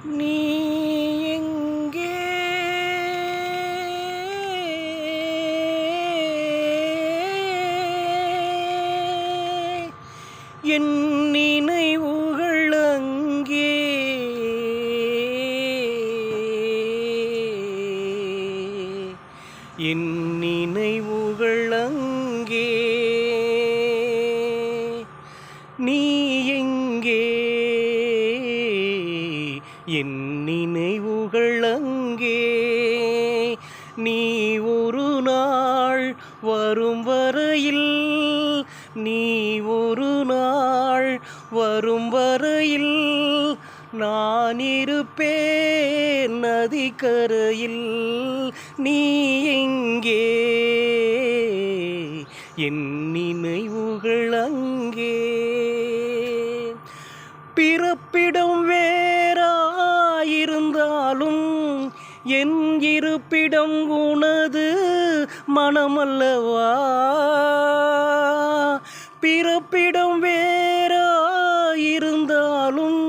நீ எங்கே என் நினைவுகள் அங்கே என் நினைவுகள் அங்கே நீ எங்கே என் நினைவுகள் அங்கே நீ ஒரு நாள் வரும் வரையில் நீ ஒரு நாள் வரும் வரையில் நான் இருப்பேன் நதிக்கரையில் நீ எங்கே என் நினைவுகள் அங்கே பிறப்பிடம் வேறாயிருந்தாலும் என் இருப்பிடம் உனது மனமல்லவா பிறப்பிடம் வேறாயிருந்தாலும்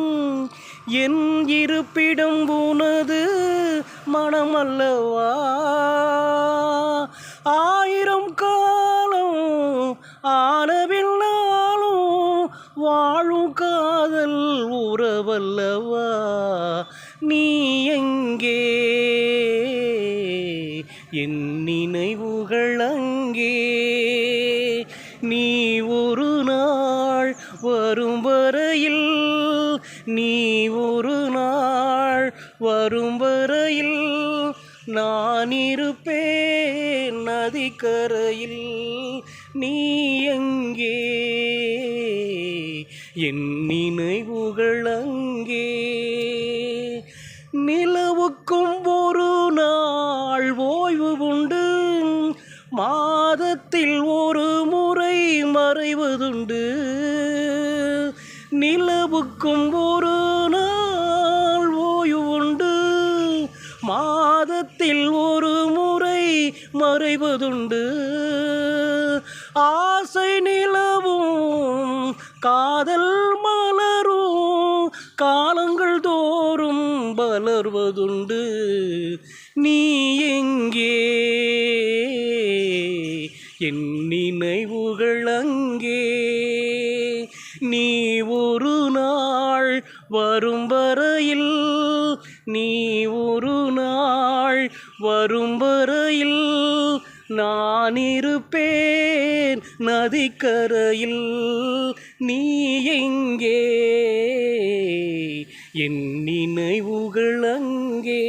என் இருப்பிடம் உனது மனமல்லவா ஆயிரம் காலம் ஆனவில்லாலும் வாழும் காதல் உறவல்லவா நீ எங்கே என் நினைவுகள் அங்கே நீ ஒரு நாள் வரும் வரையில் நீ ஒரு நாள் வரும் வரையில் நான் இருப்பேன் நதிக்கரையில் நீ எங்கே என் நினைவுகள் அங்கே நிலவுக்கும் ஒரு நாள் ஓய்வு உண்டு மாதத்தில் ஒரு முறை மறைவதுண்டு நிலவுக்கும் ஒரு நாள் ஓய்வு உண்டு மாதத்தில் ஒரு முறை மறைவதுண்டு ஆசை நிலவும் காதல் மலரும் காலங்கள் தோறும் வளர்வதுண்டு நீ எங்கே என் நினைவுகள் அங்கே நீ ஒரு நாள் வரும் வரையில் நீ ஒரு நாள் வரும் வரையில் நான் இருப்பேன் நதிக்கரையில் நீ எங்கே என் நினைவுகள் அங்கே